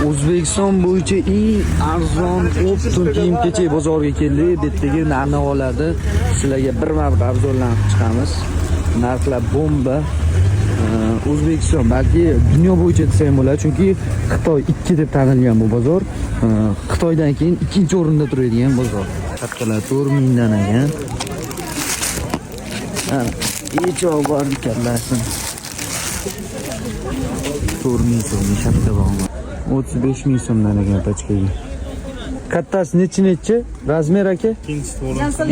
O'zbekiston bo'yicha eng arzon optim kiyim-kechak bozoriga keldik. Bu yerdagi narxlarni sizlarga birma-bir arzonlantirib chiqamiz. Narxlar bomba. O'zbekiston balki dunyo bo'yicha desam bo'ladi, chunki Xitoy 2 deb tanilgan bu bozor. Xitoydan keyin ikkinchi o'rinda turadigan bozor. Kattalar 4 mingdan ekan. Ichov bor ekanlarsin. 4 ming so'm shatta bo'lgan. 35 ming so'mdan ekan pachkaga. Kattasi nechi? Razmer aka?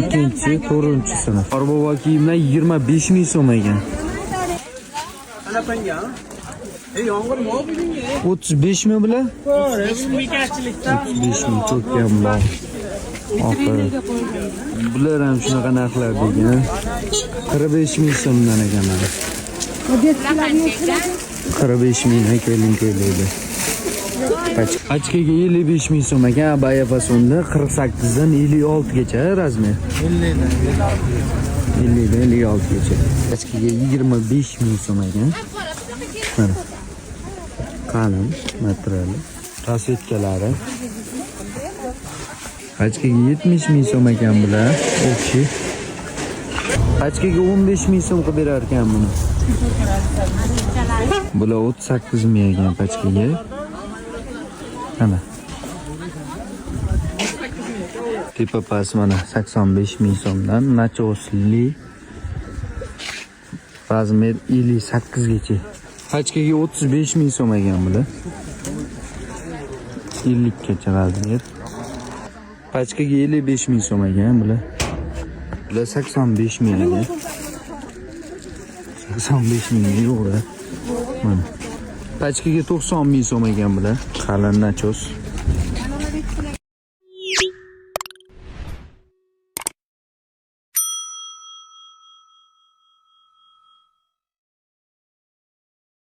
Ikkinchi, 4-chi sinf. Qorbobo kiyimlar 25 ming so'm ekan. 35 mi bular? 35 ming cho'kkan bular. Oxiri. Bular ham shunaqa narxlarda ekan. 45 ming so'mdan ekan mana. 45 ming keling. Pachkaga 55 ming so'm ekan, abaya fasonda 48 dan 56 gacha razmer. 50 dan 56 gacha. Pachkaga 25 ming so'm ekan. Mana. Qalin materiali, rasvetkalari. Pachkaga 70 ming so'm ekan bular. O'xshi. Pachkaga 15 ming so'm qilib berar ekan buni. Bular 38 ming ekan pachkaga. Mana. Tepa pas mana 85 ming so'mdan nachosli. Razmer 58 gacha. Pachkaga 35 ming so'm ekan bular. 50 gacha razmer. Pachkaga 55 ming so'm ekan bular. Bular 85 ming ekan. 85 ming yo'q. Mana. Pachkaga 90 ming so'm ekan bular. Qalin nachos.